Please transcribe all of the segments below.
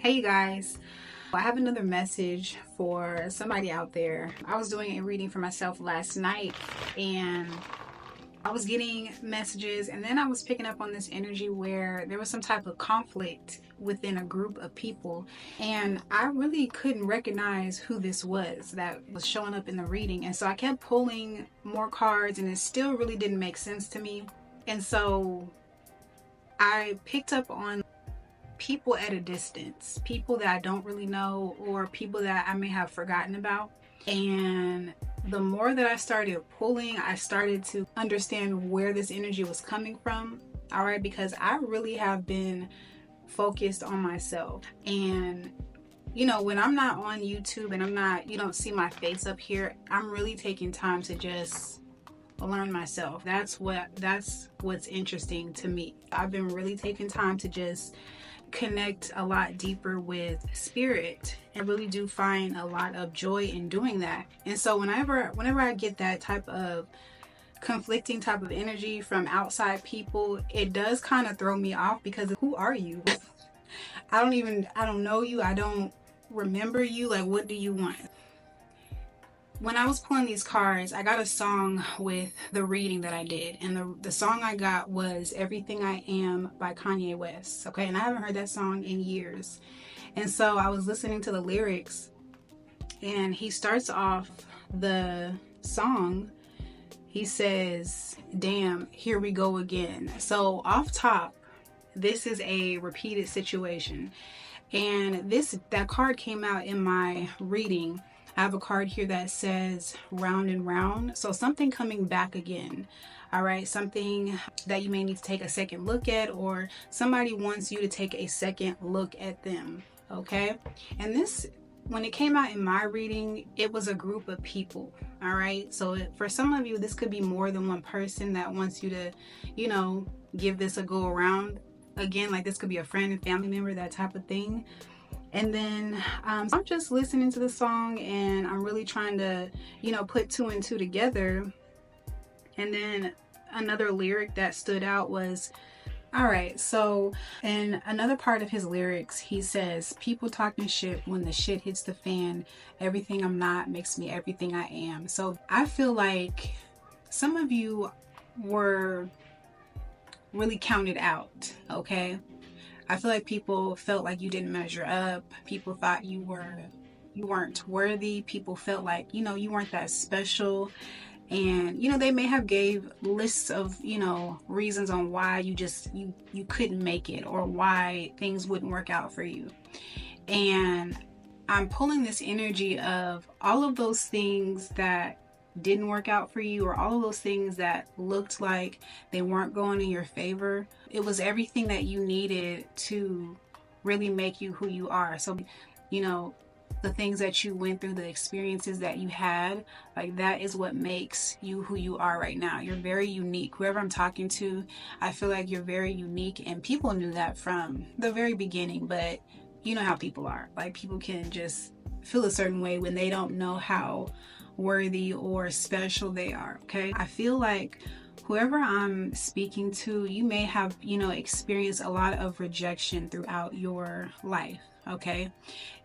Hey you guys, I have another message for somebody out there. I was doing a reading for myself last night and I was getting messages, and then I was picking up on this energy where there was some type of conflict within a group of people, and I really couldn't recognize who this was that was showing up in the reading. And so I kept pulling more cards and it still really didn't make sense to me. And so I picked up on people at a distance, people that I don't really know, or people that I may have forgotten about. And the more that I started pulling, I started to understand where this energy was coming from. All right, because I really have been focused on myself. And you know, when I'm not on YouTube and you don't see my face up here, I'm really taking time to just learn myself. That's what's interesting to me. I've been really taking time to just connect a lot deeper with spirit. I really do find a lot of joy in doing that. And so whenever I get that type of conflicting type of energy from outside people, it does kind of throw me off, because who are you? I don't know you. I don't remember you. Like, what do you want? When I was pulling these cards, I got a song with the reading that I did. And the song I got was Everything I Am by Kanye West. Okay, and I haven't heard that song in years. And so I was listening to the lyrics, and he starts off the song. He says, "Damn, here we go again." So off top, this is a repeated situation. And that card came out in my reading. I have a card here that says round and round. So something coming back again. All right, something that you may need to take a second look at, or somebody wants you to take a second look at them. Okay, and this, when it came out in my reading, it was a group of people. All right, so for some of you, this could be more than one person that wants you to, you know, give this a go around. Again, like this could be a friend and family member, that type of thing. And then I'm just listening to the song, and I'm really trying to, you know, put two and two together. And then another lyric that stood out was, all right, so in another part of his lyrics, he says, "People talking shit when the shit hits the fan. Everything I'm not makes me everything I am." So I feel like some of you were really counted out, okay? I feel like people felt like you didn't measure up. People thought you weren't worthy. People felt like, you know, you weren't that special. And, you know, they may have gave lists of, you know, reasons on why you couldn't make it, or why things wouldn't work out for you. And I'm pulling this energy of all of those things that didn't work out for you, or all of those things that looked like they weren't going in your favor. It was everything that you needed to really make you who you are. So, you know, the things that you went through, the experiences that you had, like that is what makes you who you are right now. You're very unique. Whoever I'm talking to, I feel like you're very unique, and people knew that from the very beginning. But you know how people are. Like, people can just feel a certain way when they don't know how worthy or special they are. Okay, I feel like whoever I'm speaking to, you may have, you know, experienced a lot of rejection throughout your life. Okay,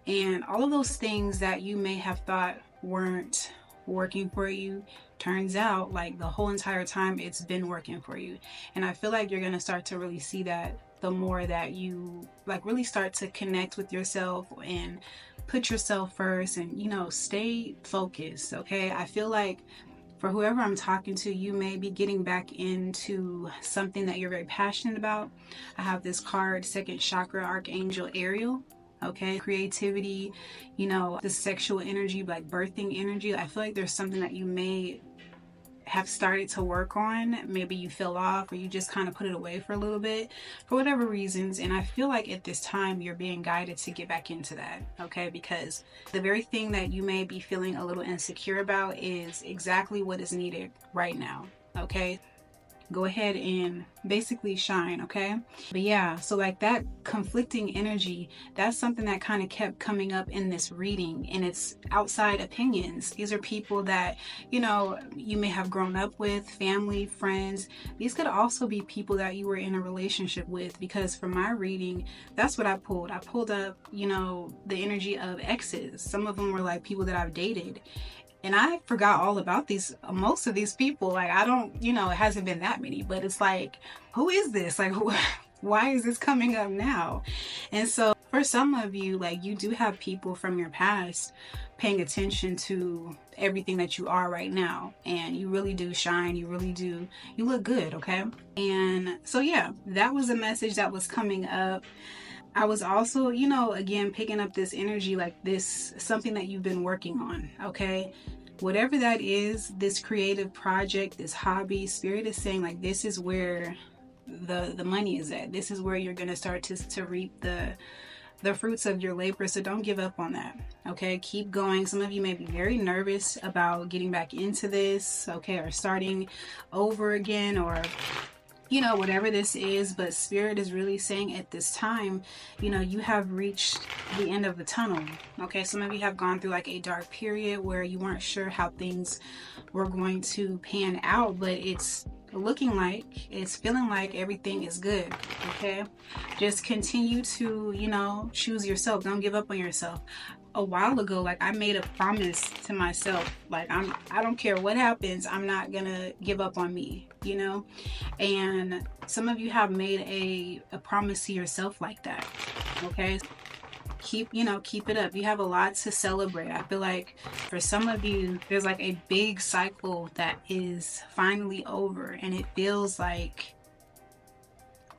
and all of those things that you may have thought weren't working for you, turns out like the whole entire time it's been working for you. And I feel like you're going to start to really see that the more that you like really start to connect with yourself and put yourself first, and, you know, stay focused. Okay, I feel like for whoever I'm talking to, you may be getting back into something that you're very passionate about. I have this card, second chakra, Archangel Ariel. Okay, creativity, you know, the sexual energy, like birthing energy. I feel like there's something that you may have started to work on. Maybe you fell off, or you just kind of put it away for a little bit for whatever reasons. And I feel like at this time you're being guided to get back into that. Okay, because the very thing that you may be feeling a little insecure about is exactly what is needed right now. Okay, go ahead and basically shine, okay? But yeah, so like that conflicting energy, that's something that kind of kept coming up in this reading, and it's outside opinions. These are people that, you know, you may have grown up with, family, friends. These could also be people that you were in a relationship with, because for my reading, that's what I pulled. I pulled up, you know, the energy of exes. Some of them were like people that I've dated. And I forgot all about most of these people. Like, I don't, you know, it hasn't been that many, but it's like, who is this? Like, why is this coming up now? And so for some of you, like, you do have people from your past paying attention to everything that you are right now. And you really do shine. You really do. You look good, okay? And so, yeah, that was a message that was coming up. I was also, you know, again, picking up this energy, like this, something that you've been working on, okay? Whatever that is, this creative project, this hobby, Spirit is saying like, this is where the money is at. This is where you're going to start to reap the fruits of your labor. So don't give up on that, okay? Keep going. Some of you may be very nervous about getting back into this, okay? Or starting over again, or you know, whatever this is, but Spirit is really saying at this time, you know, you have reached the end of the tunnel. Okay, some of you have gone through like a dark period where you weren't sure how things were going to pan out, but it's looking like, it's feeling like everything is good. Okay, just continue to, you know, choose yourself. Don't give up on yourself. A while ago, like, I made a promise to myself, like, I don't care what happens, I'm not gonna give up on me, you know? And some of you have made a promise to yourself like that, okay? Keep it up. You have a lot to celebrate. I feel like for some of you, there's like a big cycle that is finally over, and it feels like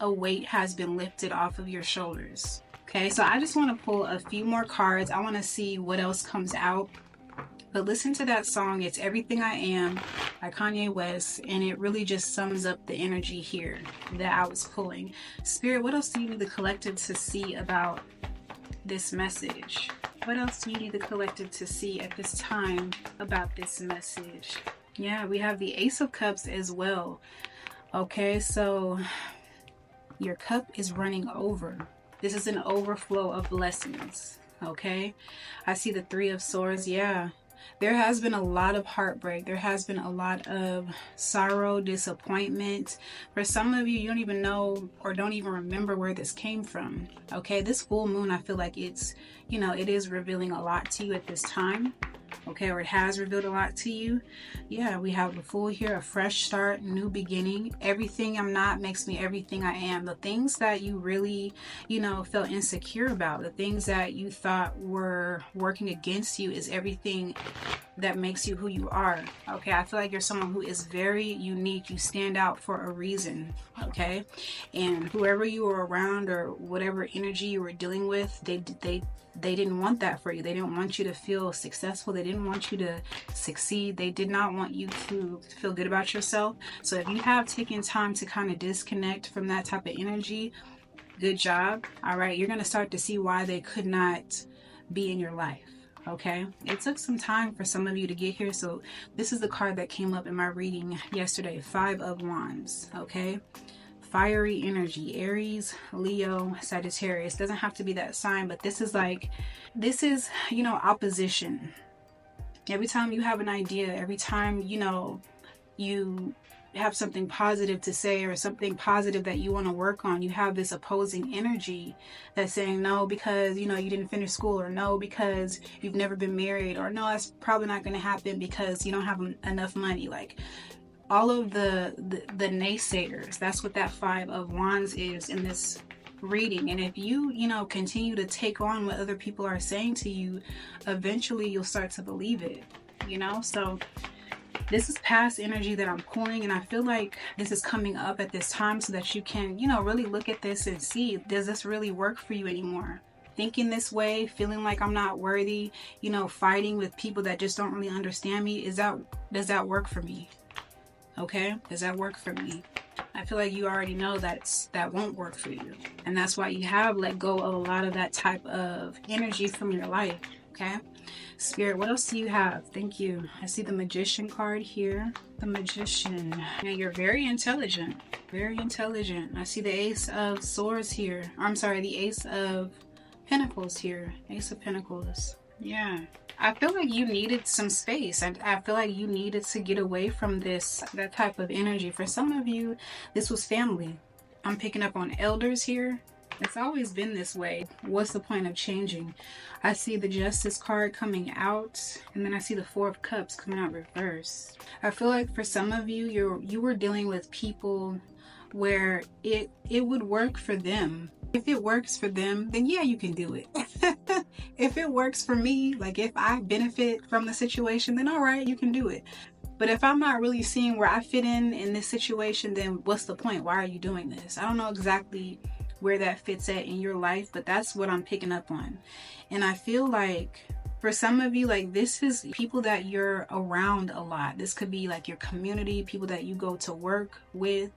a weight has been lifted off of your shoulders. Okay, so I just want to pull a few more cards. I want to see what else comes out. But listen to that song, It's Everything I Am by Kanye West, and it really just sums up the energy here that I was pulling. Spirit, what else do you need the collective to see about this message? What else do you need the collective to see at this time about this message? Yeah, we have the Ace of Cups as well. Okay, so your cup is running over. This is an overflow of blessings, okay? I see the Three of Swords. Yeah, there has been a lot of heartbreak. There has been a lot of sorrow, disappointment. For some of you, you don't even know or don't even remember where this came from, okay? This full moon, I feel like it's, you know, it is revealing a lot to you at this time. Okay, or it has revealed a lot to you. Yeah, we have the Fool here, a fresh start, new beginning. Everything I'm not makes me everything I am. The things that you really, you know, felt insecure about, the things that you thought were working against you, is everything that makes you who you are. Okay, I feel like you're someone who is very unique. You stand out for a reason, okay? And whoever you were around or whatever energy you were dealing with, they didn't want that for you. They didn't want you to feel successful. They didn't want you to succeed. They did not want you to feel good about yourself. So if you have taken time to kind of disconnect from that type of energy, good job. All right, you're going to start to see why they could not be in your life. Okay, it took some time for some of you to get here. So this is the card that came up in my reading yesterday, Five of Wands. Okay, fiery energy, Aries, Leo, Sagittarius. Doesn't have to be that sign, but this is, you know, opposition. Every time you have an idea, every time, you know, you have something positive to say or something positive that you want to work on, you have this opposing energy that's saying no because, you know, you didn't finish school, or no because you've never been married, or no, that's probably not going to happen because you don't have enough money. Like, all of the naysayers, that's what that Five of Wands is in this reading. And if you know, continue to take on what other people are saying to you, eventually you'll start to believe it, you know? So this is past energy that I'm pulling, and I feel like this is coming up at this time so that you can, you know, really look at this and see, does this really work for you anymore? Thinking this way, feeling like I'm not worthy, you know, fighting with people that just don't really understand me, does that work for me? Okay, does that work for me? I feel like you already know that won't work for you, and that's why you have let go of a lot of that type of energy from your life. Okay. Spirit, what else do you have? Thank you. I see the Magician card here. The Magician. And you're very intelligent. Very intelligent. I see the Ace of Swords here. I'm sorry, the Ace of Pentacles here. Ace of Pentacles. Yeah. I feel like you needed some space. I feel like you needed to get away from that type of energy. For some of you, this was family. I'm picking up on elders here. It's always been this way. What's the point of changing? I see the Justice card coming out, and then I see the Four of Cups coming out reversed. I feel like for some of you, you were dealing with people where it would work for them. If it works for them, then yeah, you can do it. If it works for me, like if I benefit from the situation, then all right, you can do it. But if I'm not really seeing where I fit in this situation, then what's the point? Why are you doing this? I don't know exactly where that fits at in your life, but that's what I'm picking up on. And I feel like for some of you, like this is people that you're around a lot. This could be like your community, people that you go to work with,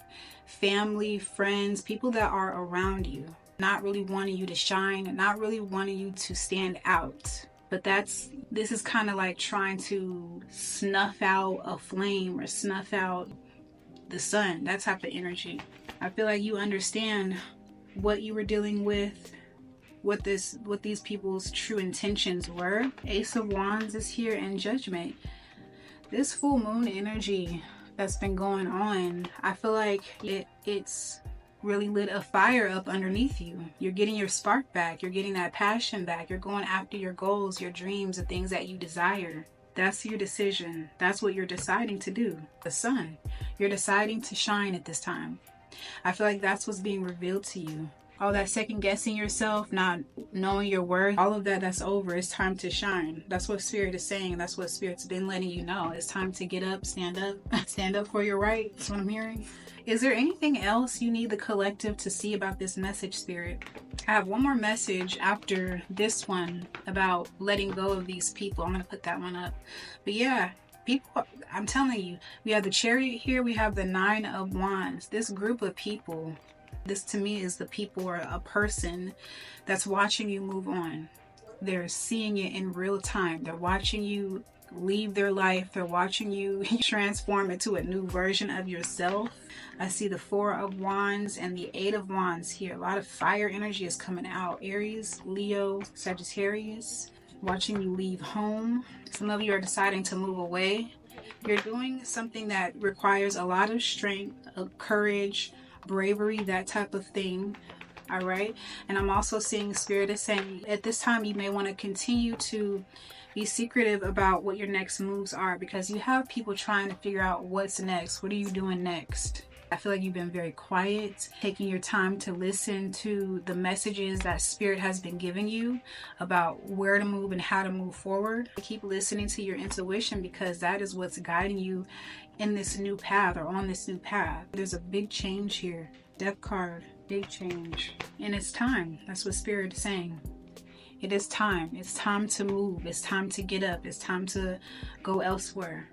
family, friends, people that are around you, not really wanting you to shine, not really wanting you to stand out. But this is kind of like trying to snuff out a flame or snuff out the sun, that type of energy. I feel like you understand what you were dealing with, what these people's true intentions were. Ace of Wands is here, and Judgment. This full moon energy that's been going on, I feel like it's really lit a fire up underneath you. You're getting your spark back. You're getting that passion back. You're going after your goals, your dreams, the things that you desire. That's your decision. That's what you're deciding to do. The sun. You're deciding to shine at this time. I feel like that's what's being revealed to you. All that second guessing yourself, not knowing your worth, all of that's over. It's time to shine. That's what Spirit is saying. That's what Spirit's been letting you know. It's time to get up, stand up for your right. That's what I'm hearing. Is there anything else you need the collective to see about this message, Spirit? I have one more message after this one about letting go of these people. I'm going to put that one up. But yeah, people, I'm telling you, we have the Chariot here. We have the Nine of Wands. This group of people, this to me is the people or a person that's watching you move on. They're seeing it in real time. They're watching you leave their life. They're watching you transform into a new version of yourself. I see the Four of Wands and the Eight of Wands here. A lot of fire energy is coming out. Aries, Leo, Sagittarius. Watching you leave home. Some of you are deciding to move away. You're doing something that requires a lot of strength, courage, bravery, that type of thing. All right. And I'm also seeing Spirit is saying at this time you may want to continue to be secretive about what your next moves are, because you have people trying to figure out what's next. What are you doing next? I feel like you've been very quiet, taking your time to listen to the messages that Spirit has been giving you about where to move and how to move forward. Keep listening to your intuition, because that is what's guiding you in this new path or on this new path. There's a big change here. Death card, big change. And it's time. That's what Spirit is saying. It is time. It's time to move. It's time to get up. It's time to go elsewhere.